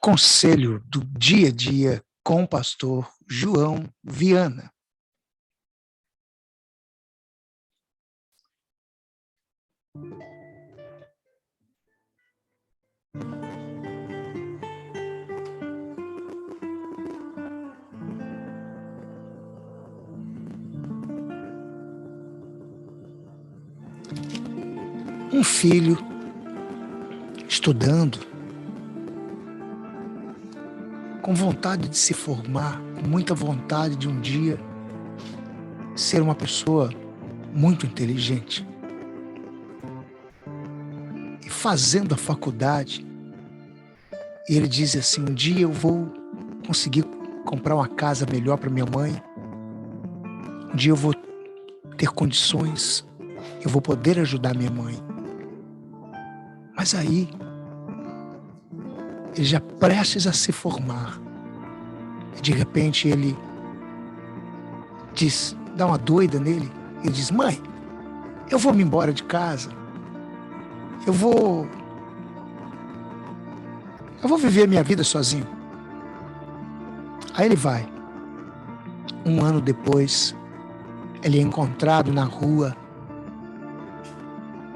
Conselho do dia a dia com o pastor João Viana. Um filho estudando, com vontade de se formar, com muita vontade de um dia ser uma pessoa muito inteligente. E fazendo a faculdade, ele diz assim: um dia eu vou conseguir comprar uma casa melhor para minha mãe, um dia eu vou ter condições, eu vou poder ajudar minha mãe. Mas aí, ele já prestes a se formar, de repente ele diz, dá uma doida nele, ele diz: mãe, eu vou me embora de casa, eu vou viver a minha vida sozinho. Aí ele vai. Um ano depois, ele é encontrado na rua,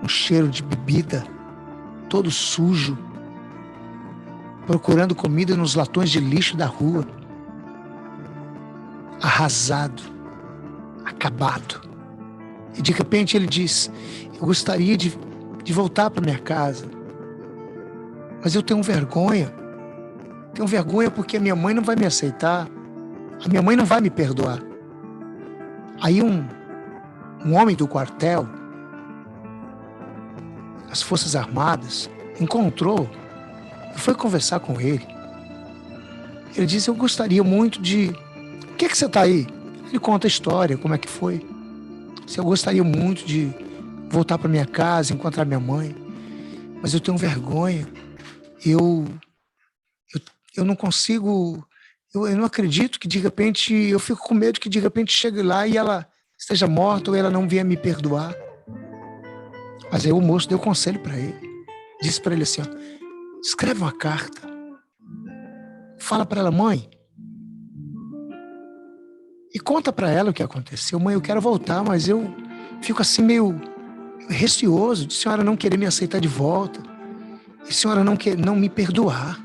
um cheiro de bebida, todo sujo, procurando comida nos latões de lixo da rua, arrasado, acabado. E de repente ele diz: eu gostaria de voltar para minha casa, mas eu tenho vergonha porque a minha mãe não vai me aceitar, a minha mãe não vai me perdoar. Aí um homem do quartel, das Forças Armadas, encontrou e foi conversar com ele. Ele disse: eu gostaria muito de... Por que você está aí? Ele conta a história, como é que foi. Eu gostaria muito de voltar para minha casa, encontrar minha mãe, mas eu tenho vergonha. Eu não consigo... Eu não acredito que de repente... Eu fico com medo que de repente chegue lá e ela esteja morta ou ela não venha me perdoar. Mas aí o moço deu conselho para ele. Disse para ele assim: ó, escreve uma carta. Fala para ela: mãe, e conta para ela o que aconteceu. Mãe, eu quero voltar, mas eu fico assim meio receoso de a senhora não querer me aceitar de volta, e a senhora não me perdoar.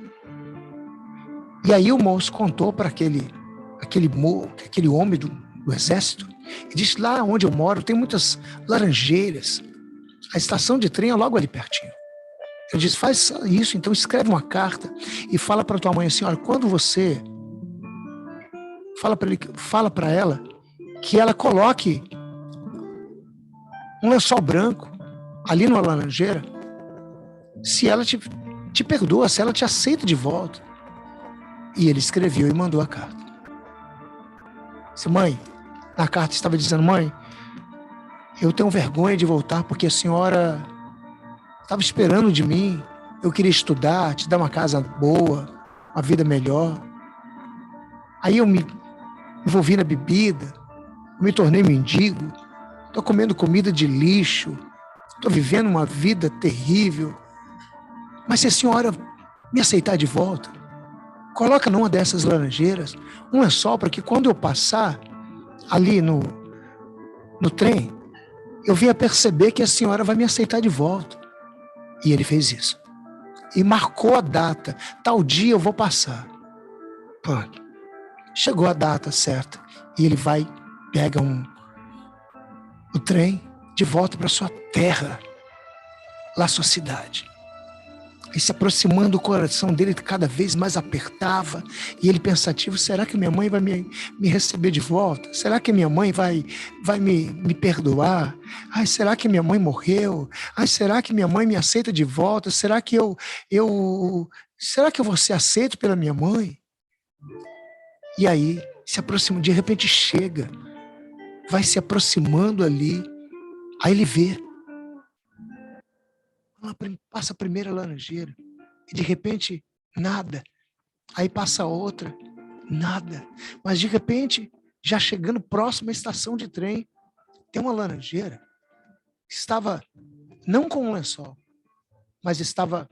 E aí o moço contou para aquele homem do exército, e disse: lá onde eu moro tem muitas laranjeiras, a estação de trem é logo ali pertinho. Ele disse: faz isso, então escreve uma carta e fala para tua mãe assim: olha, quando você fala para ela que ela coloque um lençol branco ali numa laranjeira, se ela te perdoa, se ela te aceita de volta. E ele escreveu e mandou a carta. Disse: mãe, na carta estava dizendo: mãe, eu tenho vergonha de voltar porque a senhora estava esperando de mim, eu queria estudar, te dar uma casa boa, uma vida melhor. Aí eu me envolvi na bebida, me tornei mendigo, estou comendo comida de lixo, estou vivendo uma vida terrível. Mas se a senhora me aceitar de volta, coloca numa dessas laranjeiras um lençol para que quando eu passar ali no trem, eu venha perceber que a senhora vai me aceitar de volta. E ele fez isso. E marcou a data. Tal dia eu vou passar. Pronto. Chegou a data certa. E ele vai, pega o trem de volta para sua terra, lá sua cidade. E se aproximando, o coração dele cada vez mais apertava, e ele pensativo: será que minha mãe vai me receber de volta? Será que minha mãe vai me perdoar? Ai, será que minha mãe morreu? Ai, será que minha mãe me aceita de volta? Será que será que eu vou ser aceito pela minha mãe? E aí, se aproxima, de repente chega, vai se aproximando ali, aí ele vê, passa a primeira laranjeira, e de repente, nada. Aí passa outra, nada. Mas de repente, já chegando próximo à estação de trem, tem uma laranjeira que estava não com um lençol, mas estava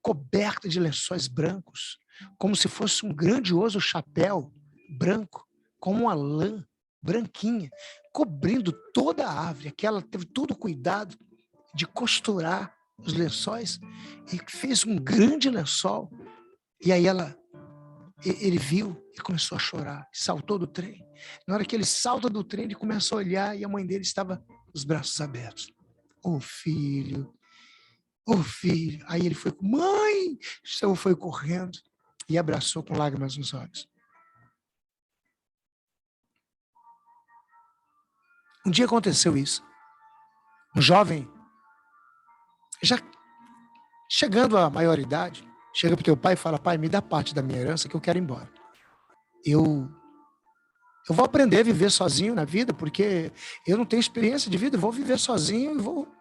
coberta de lençóis brancos, como se fosse um grandioso chapéu branco, com uma lã branquinha, cobrindo toda a árvore. Aquela teve todo o cuidado de costurar os lençóis e fez um grande lençol. E aí ele viu e começou a chorar, saltou do trem. Na hora que ele salta do trem, ele começa a olhar e a mãe dele estava com os braços abertos. Ô filho, ô filho. Aí ele foi, mãe! Foi correndo e abraçou com lágrimas nos olhos. Um dia aconteceu isso. Um jovem, já chegando à maioridade, chega para o teu pai e fala, pai, me dá parte da minha herança que eu quero ir embora. Eu vou aprender a viver sozinho na vida, porque eu não tenho experiência de vida, eu vou viver sozinho e vou...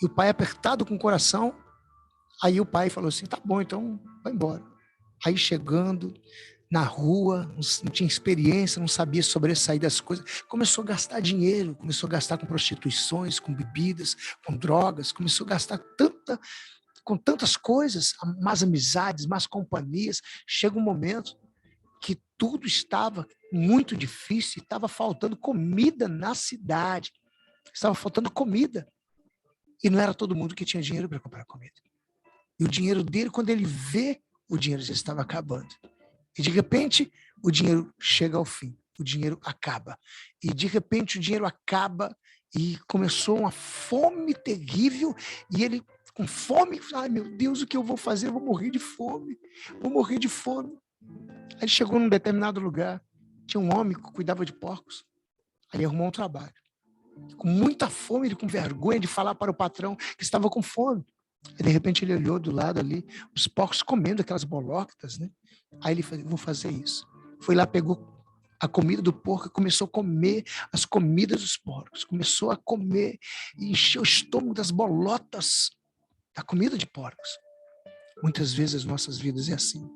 E o pai apertado com o coração, aí o pai falou assim, tá bom, então vai embora. Aí chegando na rua, não tinha experiência, não sabia sobressair das coisas, começou a gastar dinheiro, começou a gastar com prostituições, com bebidas, com drogas, começou a gastar com tantas coisas, más amizades, más companhias. Chega um momento que tudo estava muito difícil, estava faltando comida na cidade, estava faltando comida. E não era todo mundo que tinha dinheiro para comprar comida. E o dinheiro dele, quando ele vê, o dinheiro já estava acabando. E de repente, o dinheiro chega ao fim, o dinheiro acaba. E de repente, o dinheiro acaba e começou uma fome terrível. E ele, com fome, ai meu Deus, o que eu vou fazer? Eu vou morrer de fome, vou morrer de fome. Aí ele chegou num determinado lugar, tinha um homem que cuidava de porcos. Aí arrumou um trabalho. Com muita fome, ele com vergonha de falar para o patrão que estava com fome. E de repente ele olhou do lado ali, os porcos comendo aquelas bolóquitas, né? Aí ele falou, vou fazer isso. Foi lá, pegou a comida do porco e começou a comer as comidas dos porcos. Começou a comer e encheu o estômago das bolotas da comida de porcos. Muitas vezes as nossas vidas é assim.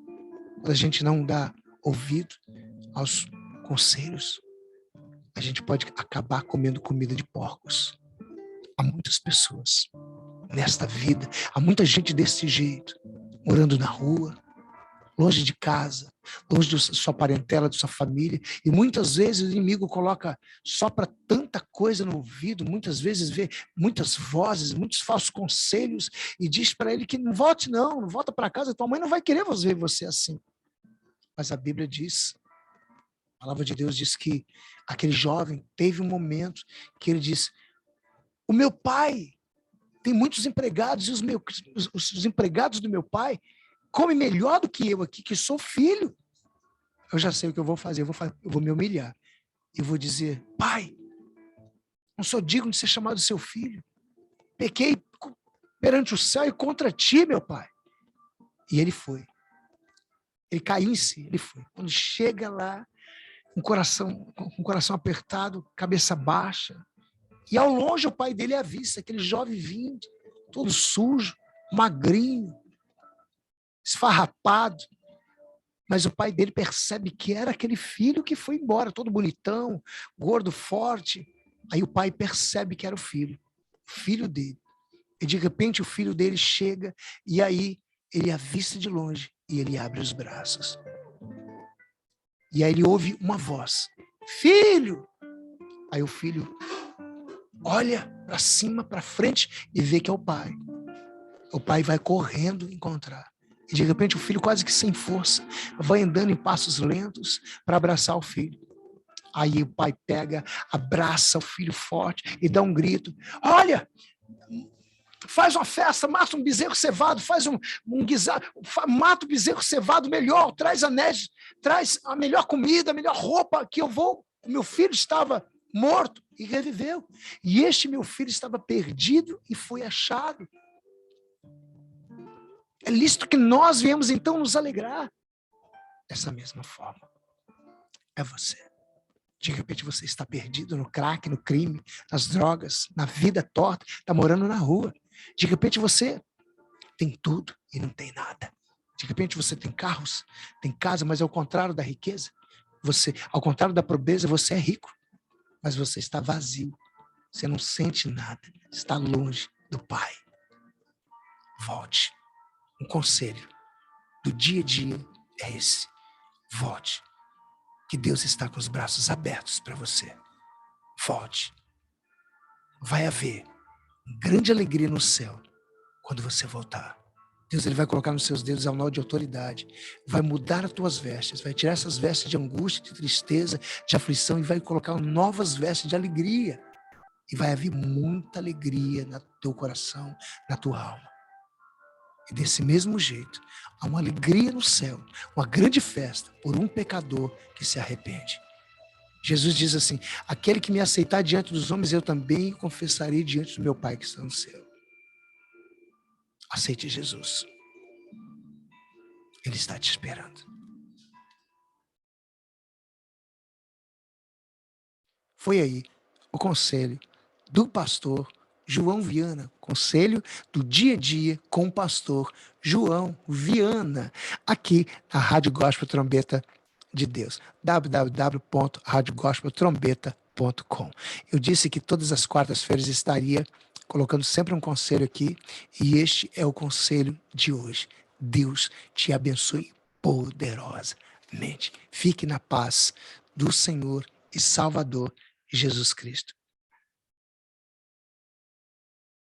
Quando a gente não dá ouvido aos conselhos, a gente pode acabar comendo comida de porcos. Há muitas pessoas nesta vida, há muita gente desse jeito, morando na rua, longe de casa, longe da sua parentela, da sua família, e muitas vezes o inimigo coloca só para tanta coisa no ouvido, muitas vezes vê muitas vozes, muitos falsos conselhos, e diz para ele que não volte não volta para casa, tua mãe não vai querer ver você assim. Mas a Bíblia diz, a palavra de Deus diz que aquele jovem teve um momento que ele disse, o meu pai tem muitos empregados e os empregados do meu pai comem melhor do que eu aqui, que sou filho. Eu já sei o que eu vou fazer, eu vou me humilhar. Eu vou dizer, pai, não sou digno de ser chamado seu filho. Pequei perante o céu e contra ti, meu pai. E ele foi. Ele caiu em si, ele foi. Quando chega lá, com o coração apertado, cabeça baixa, e ao longe o pai dele avista, aquele jovem vindo, todo sujo, magrinho, esfarrapado. Mas o pai dele percebe que era aquele filho que foi embora, todo bonitão, gordo, forte. Aí o pai percebe que era o filho dele. E de repente o filho dele chega e aí ele avista de longe e ele abre os braços. E aí ele ouve uma voz, filho! Aí o filho olha para cima, para frente e vê que é o pai. O pai vai correndo encontrar. E de repente o filho quase que sem força vai andando em passos lentos para abraçar o filho. Aí o pai pega, abraça o filho forte e dá um grito. Olha, faz uma festa, mata um bezerro cevado, faz um guisado, mata o bezerro cevado melhor, traz anéis, traz a melhor comida, a melhor roupa que eu vou. O meu filho estava morto e reviveu. E este meu filho estava perdido e foi achado. É lícito que nós viemos então nos alegrar. Dessa mesma forma, é você. De repente você está perdido no crack, no crime, nas drogas, na vida torta, está morando na rua. De repente você tem tudo e não tem nada. De repente você tem carros, tem casa, mas ao contrário da riqueza, ao contrário da pobreza, você é rico, mas você está vazio. Você não sente nada, está longe do Pai. Volte. Um conselho do dia a dia é esse: volte, que Deus está com os braços abertos para você. Volte. Vai haver grande alegria no céu quando você voltar. Deus, ele vai colocar nos seus dedos a nó de autoridade, vai mudar as tuas vestes, vai tirar essas vestes de angústia, de tristeza, de aflição e vai colocar novas vestes de alegria. E vai haver muita alegria no teu coração, na tua alma. E desse mesmo jeito, há uma alegria no céu, uma grande festa por um pecador que se arrepende. Jesus diz assim: aquele que me aceitar diante dos homens, eu também confessarei diante do meu Pai que está no céu. Aceite Jesus. Ele está te esperando. Foi aí o conselho do pastor João Viana, conselho do dia a dia com o pastor João Viana, aqui na Rádio Gospel Trombeta de Deus, www.radiogospeltrombeta.com. Eu disse que todas as quartas-feiras estaria colocando sempre um conselho aqui, e este é o conselho de hoje. Deus te abençoe poderosamente. Fique na paz do Senhor e Salvador Jesus Cristo.